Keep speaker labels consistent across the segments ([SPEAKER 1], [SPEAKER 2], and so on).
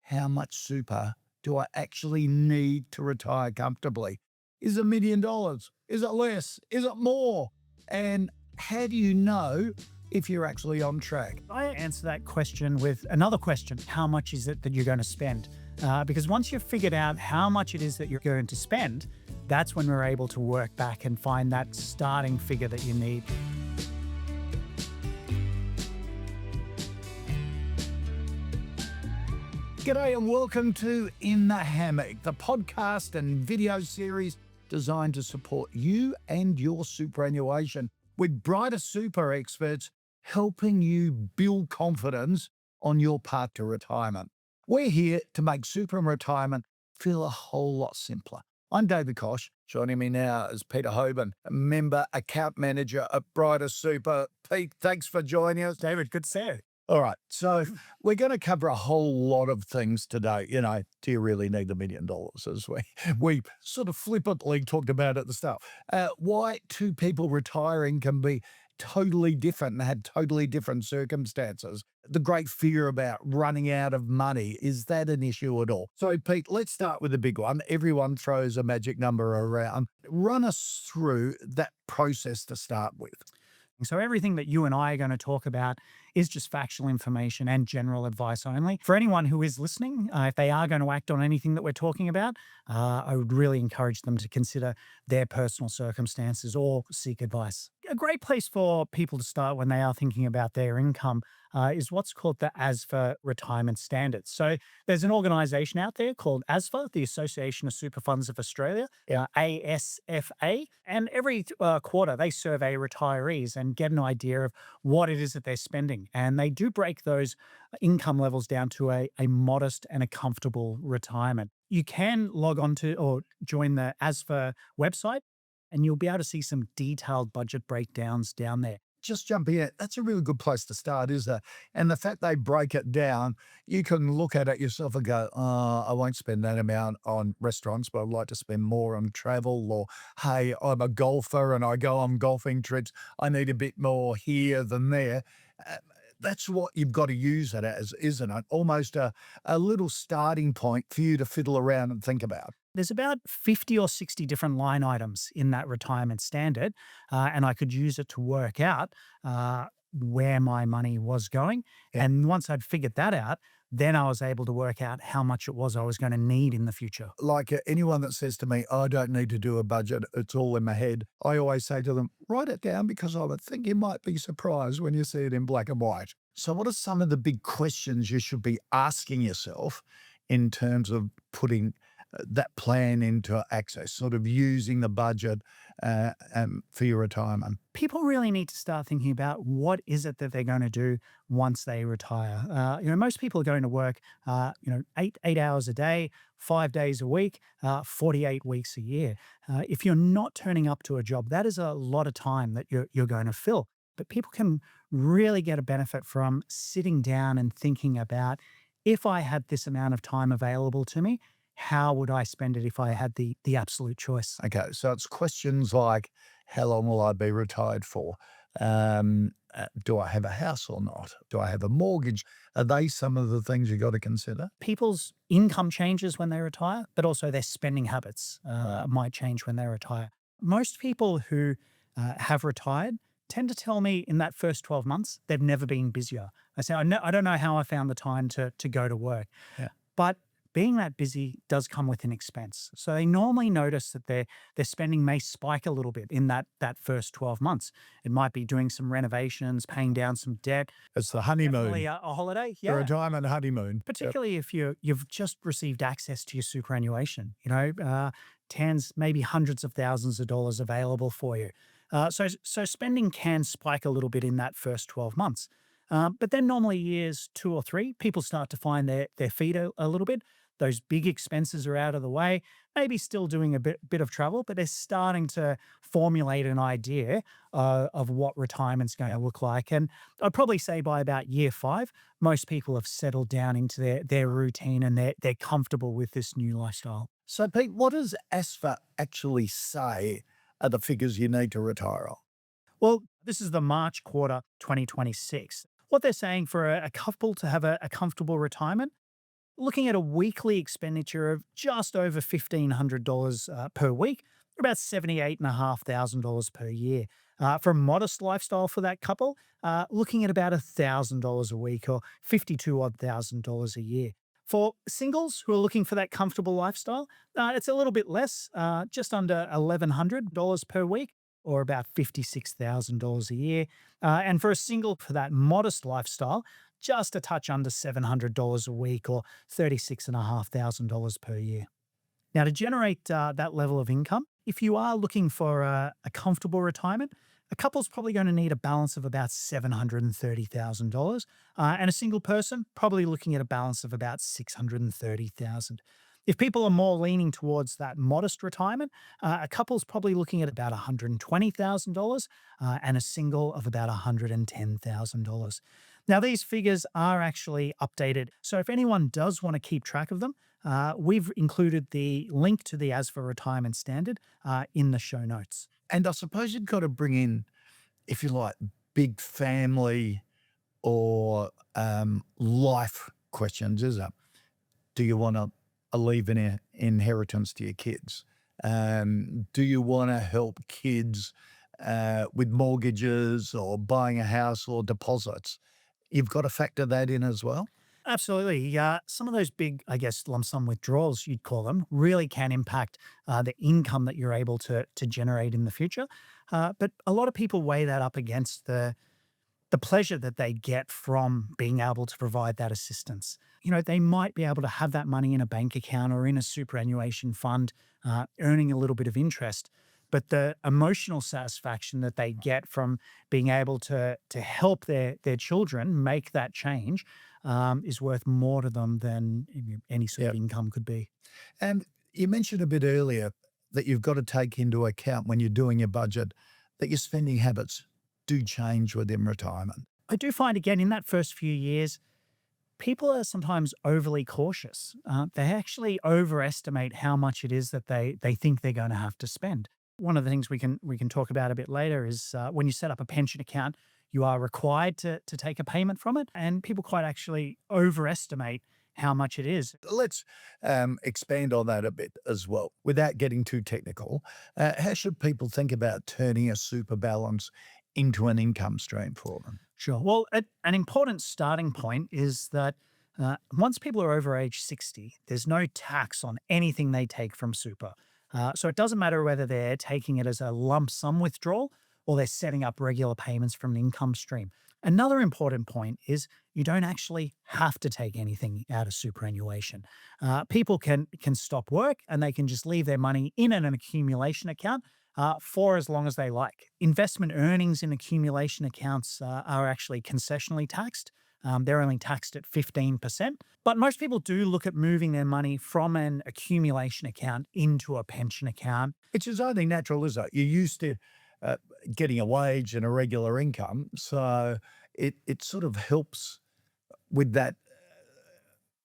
[SPEAKER 1] how much super do I actually need to retire comfortably? Is it $1 million? Is it less? Is it more? And how do you know if you're actually on track?
[SPEAKER 2] I answer that question with another question. How much is it that you're going to spend? Because once you've figured out how much it is that you're going to spend, that's when we're able to work back and find that starting figure that you need.
[SPEAKER 1] G'day and welcome to In the Hammock, the podcast and video series designed to support you and your superannuation with brighter super experts helping you build confidence on your path to retirement. We're here to make super and retirement feel a whole lot simpler. I'm David Koch. Joining me now is Peter Hoban, a member account manager at Brighter Super. Pete, thanks for joining us.
[SPEAKER 2] David, good to see you.
[SPEAKER 1] All right, so we're going to cover a whole lot of things today. Do you really need $1 million? As we sort of flippantly talked about at the start. Why two people retiring can be totally different and had totally different circumstances. The great fear about running out of money, is that an issue at all? So, Pete, let's start with the big one. Everyone throws a magic number around. Run us through that process to start with.
[SPEAKER 2] So everything that you and I are going to talk about is just factual information and general advice only. For anyone who is listening, if they are going to act on anything that we're talking about, I would really encourage them to consider their personal circumstances or seek advice. A great place for people to start when they are thinking about their income is what's called the ASFA retirement standards. So there's an organisation out there called ASFA, the Association of Super Funds of Australia, ASFA, and every quarter they survey retirees and get an idea of what it is that they're spending. And they do break those income levels down to a modest and a comfortable retirement. You can log on to or join the ASFA website and you'll be able to see some detailed budget breakdowns down there.
[SPEAKER 1] Just jumping in, that's a really good place to start, is it? And the fact they break it down, you can look at it yourself and go, oh, I won't spend that amount on restaurants, but I'd like to spend more on travel. Or, hey, I'm a golfer and I go on golfing trips. I need a bit more here than there. That's what you've got to use it as, isn't it? Almost a little starting point for you to fiddle around and think about.
[SPEAKER 2] There's about 50 or 60 different line items in that retirement standard, and I could use it to work out where my money was going.
[SPEAKER 1] Yeah.
[SPEAKER 2] And once I'd figured that out, then I was able to work out how much it was I was going to need in the future.
[SPEAKER 1] Like anyone that says to me, I don't need to do a budget, it's all in my head, I always say to them, write it down because I would think you might be surprised when you see it in black and white. So what are some of the big questions you should be asking yourself in terms of putting that plan into access, sort of using the budget for your retirement?
[SPEAKER 2] People really need to start thinking about what is it that they're going to do once they retire. Most people are going to work, 8 hours a day, 5 days a week, 48 weeks a year. If you're not turning up to a job, that is a lot of time that you're going to fill. But people can really get a benefit from sitting down and thinking about, if I had this amount of time available to me, how would I spend it if I had the absolute choice?
[SPEAKER 1] Okay, so it's questions like, how long will I be retired for? Do I have a house or not? Do I have a mortgage? Are they some of the things you got to consider?
[SPEAKER 2] People's income changes when they retire, but also their spending habits might change when they retire. Most people who have retired tend to tell me in that first 12 months, they've never been busier. I say, I don't know how I found the time to go to work.
[SPEAKER 1] Yeah.
[SPEAKER 2] But being that busy does come with an expense. So they normally notice that their spending may spike a little bit in that first 12 months. It might be doing some renovations, paying down some debt.
[SPEAKER 1] It's the honeymoon.
[SPEAKER 2] Definitely a holiday.
[SPEAKER 1] The
[SPEAKER 2] Yeah.
[SPEAKER 1] retirement honeymoon.
[SPEAKER 2] Particularly if you've just received access to your superannuation, tens, maybe hundreds of thousands of dollars available for you. So spending can spike a little bit in that first 12 months. But then normally years 2 or 3, people start to find their feet a little bit. Those big expenses are out of the way, maybe still doing a bit of travel, but they're starting to formulate an idea of what retirement's going to look like. And I'd probably say by about year 5, most people have settled down into their routine and they're comfortable with this new lifestyle.
[SPEAKER 1] So, Pete, what does ASFA actually say are the figures you need to retire on?
[SPEAKER 2] Well, this is the March quarter 2026. What they're saying for a couple to have a comfortable retirement, looking at a weekly expenditure of just over $1,500 per week, about $78,500 per year. For a modest lifestyle for that couple, looking at about $1,000 a week or 52 odd thousand dollars a year. For singles who are looking for that comfortable lifestyle, it's a little bit less, just under $1,100 per week or about $56,000 a year. And for a single for that modest lifestyle, just a touch under $700 a week or $36,500 per year. Now, to generate that level of income, if you are looking for a comfortable retirement, a couple's probably going to need a balance of about $730,000, and a single person probably looking at a balance of about $630,000. If people are more leaning towards that modest retirement, a couple's probably looking at about $120,000, and a single of about $110,000. Now, these figures are actually updated, so if anyone does want to keep track of them, we've included the link to the ASFA retirement standard in the show notes.
[SPEAKER 1] And I suppose you've got to bring in, if you like, big family or life questions, is it? Do you want to leave an inheritance to your kids? Do you want to help kids with mortgages or buying a house or deposits? You've got to factor that in as well.
[SPEAKER 2] Absolutely. Yeah. Some of those big, I guess, lump sum withdrawals, you'd call them, really can impact the income that you're able to generate in the future. But a lot of people weigh that up against the pleasure that they get from being able to provide that assistance. They might be able to have that money in a bank account or in a superannuation fund, earning a little bit of interest. But the emotional satisfaction that they get from being able to help their children make that change is worth more to them than any sort of income could be.
[SPEAKER 1] And you mentioned a bit earlier that you've got to take into account when you're doing your budget that your spending habits do change within retirement.
[SPEAKER 2] I do find, again, in that first few years, people are sometimes overly cautious. They actually overestimate how much it is that they think they're going to have to spend. One of the things we can talk about a bit later is when you set up a pension account, you are required to take a payment from it, and people quite actually overestimate how much it is.
[SPEAKER 1] Let's expand on that a bit as well. Without getting too technical, how should people think about turning a super balance into an income stream for them?
[SPEAKER 2] Sure. Well, an important starting point is that once people are over age 60, there's no tax on anything they take from super. So it doesn't matter whether they're taking it as a lump sum withdrawal or they're setting up regular payments from an income stream. Another important point is you don't actually have to take anything out of superannuation. People can stop work and they can just leave their money in an accumulation account for as long as they like. Investment earnings in accumulation accounts are actually concessionally taxed. They're only taxed at 15%. But most people do look at moving their money from an accumulation account into a pension account.
[SPEAKER 1] Which is only natural, is it? You're used to getting a wage and a regular income. So it sort of helps with that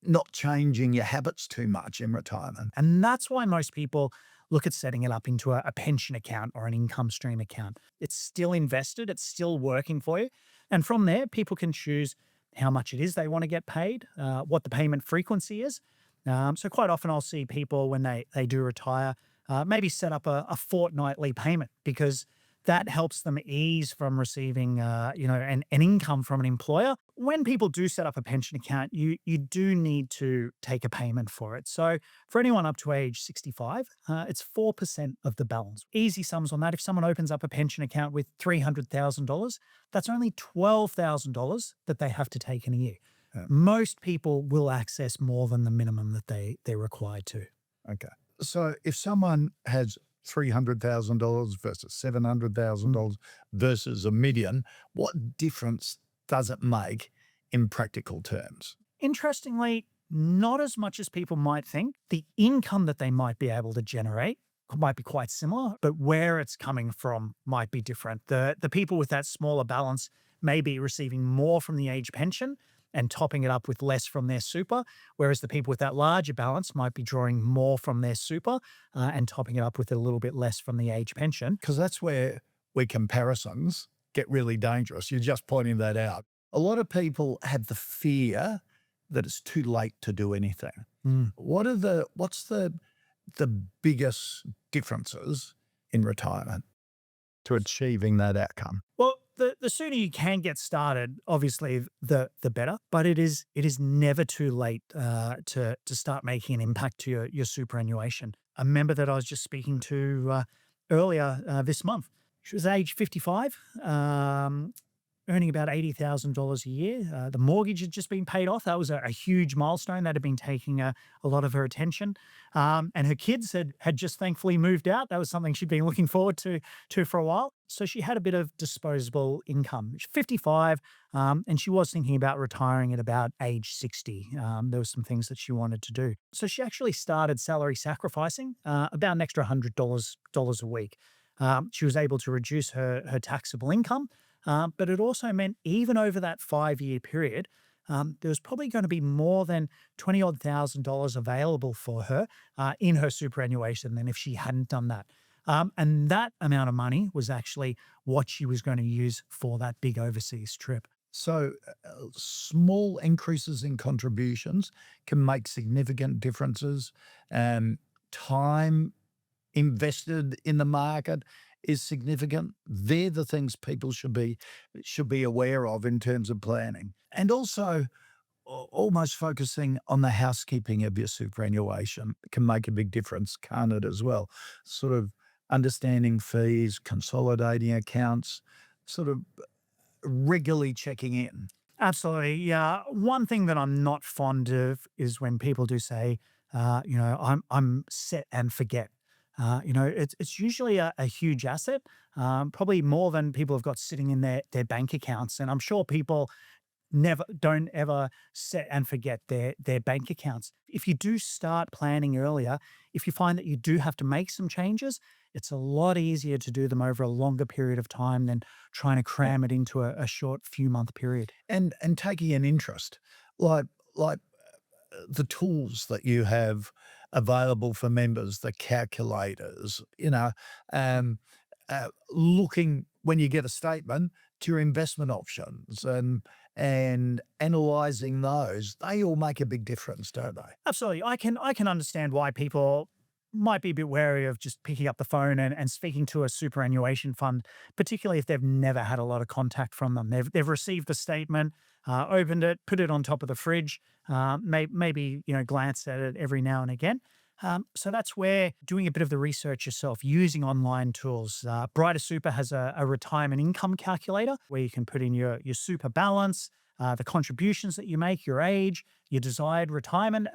[SPEAKER 1] not changing your habits too much in retirement.
[SPEAKER 2] And that's why most people look at setting it up into a pension account or an income stream account. It's still invested, it's still working for you. And from there, people can choose how much it is they want to get paid, what the payment frequency is. So quite often I'll see people when they do retire, maybe set up a fortnightly payment because that helps them ease from receiving, an income from an employer. When people do set up a pension account, you do need to take a payment for it. So for anyone up to age 65, it's 4% of the balance. Easy sums on that. If someone opens up a pension account with $300,000, that's only $12,000 that they have to take in a year. Most people will access more than the minimum that they're required to.
[SPEAKER 1] Okay. So if someone has $300,000 versus $700,000 versus $1 million, what difference does it make in practical terms?
[SPEAKER 2] Interestingly, not as much as people might think. The income that they might be able to generate might be quite similar, but where it's coming from might be different. The people with that smaller balance may be receiving more from the age pension and topping it up with less from their super, whereas the people with that larger balance might be drawing more from their super and topping it up with a little bit less from the age pension.
[SPEAKER 1] Because that's where comparisons get really dangerous. You're just pointing that out. A lot of people have the fear that it's too late to do anything.
[SPEAKER 2] Mm.
[SPEAKER 1] What's the biggest differences in retirement to achieving that outcome?
[SPEAKER 2] Well, the sooner you can get started, obviously, the better. But it is never too late to start making an impact to your superannuation. A member that I was just speaking to earlier this month, she was age 55. Earning about $80,000 a year. The mortgage had just been paid off. That was a huge milestone that had been taking a lot of her attention. And her kids had just thankfully moved out. That was something she'd been looking forward to for a while. So she had a bit of disposable income. She's 55, and she was thinking about retiring at about age 60. There were some things that she wanted to do. So she actually started salary sacrificing about an extra $100 a week. She was able to reduce her taxable income. But it also meant even over that 5-year period, there was probably going to be more than 20 odd $1,000 available for her in her superannuation than if she hadn't done that. And that amount of money was actually what she was going to use for that big overseas trip.
[SPEAKER 1] So small increases in contributions can make significant differences. Time invested in the market is significant. They're the things people should be aware of in terms of planning. And also almost focusing on the housekeeping of your superannuation can make a big difference, can't it, as well? Sort of understanding fees, consolidating accounts, sort of regularly checking in.
[SPEAKER 2] Absolutely. Yeah. One thing that I'm not fond of is when people do say, I'm set and forget. It's usually a huge asset, probably more than people have got sitting in their bank accounts. And I'm sure people don't ever set and forget their bank accounts. If you do start planning earlier, if you find that you do have to make some changes, it's a lot easier to do them over a longer period of time than trying to cram it into a short few month period.
[SPEAKER 1] And taking an interest, like the tools that you have available for members, the calculators, looking when you get a statement to your investment options and analysing those, they all make a big difference, don't they?
[SPEAKER 2] Absolutely. I can understand why people might be a bit wary of just picking up the phone and speaking to a superannuation fund, particularly if they've never had a lot of contact from them. They've received the statement, opened it, put it on top of the fridge, maybe glanced at it every now and again. So that's where doing a bit of the research yourself, using online tools. Brighter Super has a retirement income calculator where you can put in your super balance, the contributions that you make, your age, your desired retirement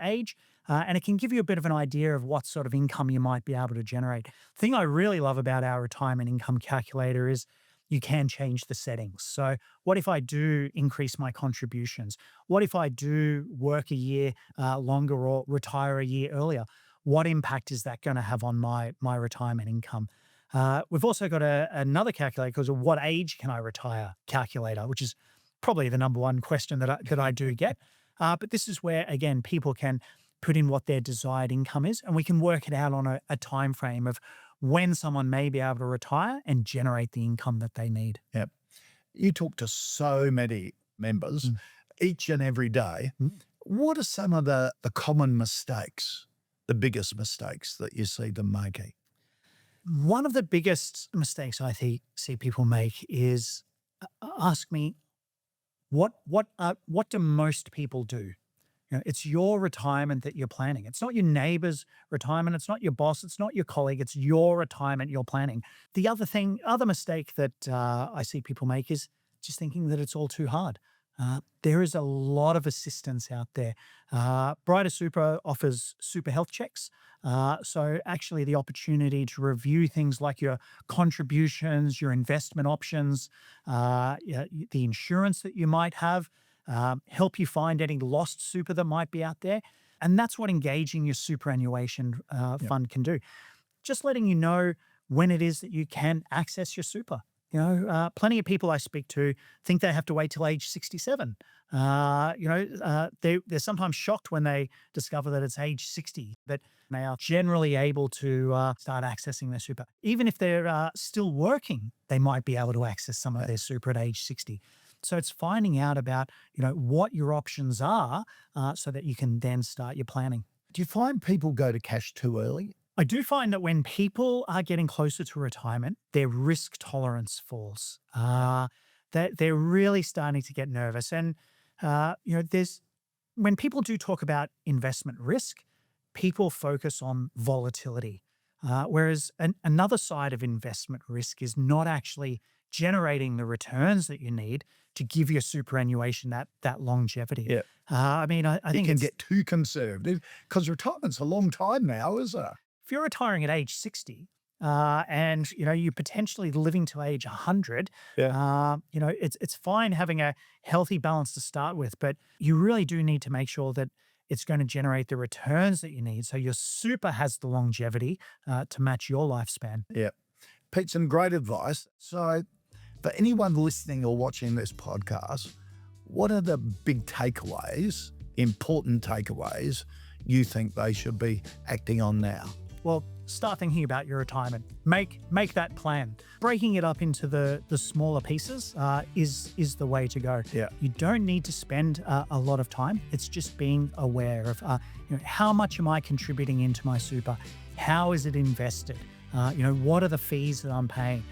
[SPEAKER 2] age, and it can give you a bit of an idea of what sort of income you might be able to generate. The thing I really love about our retirement income calculator is you can change the settings. So what if I do increase my contributions? What if I do work a year longer or retire a year earlier? What impact is that going to have on my retirement income? We've also got another calculator called a what age can I retire calculator, which is probably the number one question that I do get. But this is where, again, people can put in what their desired income is, and we can work it out on a time frame of when someone may be able to retire and generate the income that they need.
[SPEAKER 1] Yep. You talk to so many members each and every day. What are some of the common mistakes, the biggest mistakes that you see them making?
[SPEAKER 2] One of the biggest mistakes I see people make is ask me, what do most people do? It's your retirement that you're planning. It's not your neighbor's retirement. It's not your boss. It's not your colleague. It's your retirement you're planning. The other mistake that I see people make is just thinking that it's all too hard. There is a lot of assistance out there. Brighter Super offers super health checks. So actually the opportunity to review things like your contributions, your investment options, the insurance that you might have, help you find any lost super that might be out there. And that's what engaging your superannuation fund can do. Just letting you know when it is that you can access your super. Plenty of people I speak to think they have to wait till age 67. They're sometimes shocked when they discover that it's age 60, that they are generally able to start accessing their super. Even if they're still working, they might be able to access some of their super at age 60. So it's finding out about, what your options are so that you can then start your planning.
[SPEAKER 1] Do you find people go to cash too early?
[SPEAKER 2] I do find that when people are getting closer to retirement, their risk tolerance falls. That they're really starting to get nervous. And, there's when people do talk about investment risk, people focus on volatility. Whereas another side of investment risk is not actually generating the returns that you need to give your superannuation that longevity.
[SPEAKER 1] Yeah.
[SPEAKER 2] I think
[SPEAKER 1] It can
[SPEAKER 2] it's,
[SPEAKER 1] get too conservative because retirement's a long time now, isn't it?
[SPEAKER 2] if you're retiring at age 60 and you're potentially living to age 100, it's fine having a healthy balance to start with, but you really do need to make sure that it's going to generate the returns that you need so your super has the longevity to match your lifespan.
[SPEAKER 1] Yeah. Pete, some great advice. So for anyone listening or watching this podcast, what are the big takeaways, important takeaways you think they should be acting on now?
[SPEAKER 2] Well, start thinking about your retirement. Make that plan. Breaking it up into the smaller pieces is the way to go.
[SPEAKER 1] Yeah.
[SPEAKER 2] You don't need to spend a lot of time. It's just being aware of how much am I contributing into my super? How is it invested? What are the fees that I'm paying?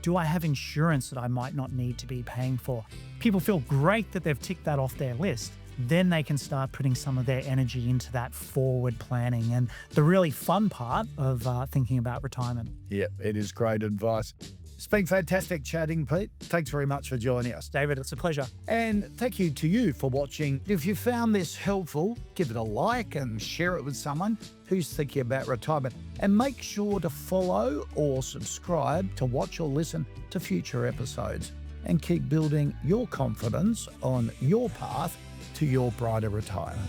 [SPEAKER 2] Do I have insurance that I might not need to be paying for? People feel great that they've ticked that off their list. Then they can start putting some of their energy into that forward planning and the really fun part of thinking about retirement.
[SPEAKER 1] Yeah, it is great advice. It's been fantastic chatting, Pete. Thanks very much for joining us.
[SPEAKER 2] David, it's a pleasure.
[SPEAKER 1] And thank you to you for watching. If you found this helpful, give it a like and share it with someone who's thinking about retirement. And make sure to follow or subscribe to watch or listen to future episodes and keep building your confidence on your path to your brighter retirement.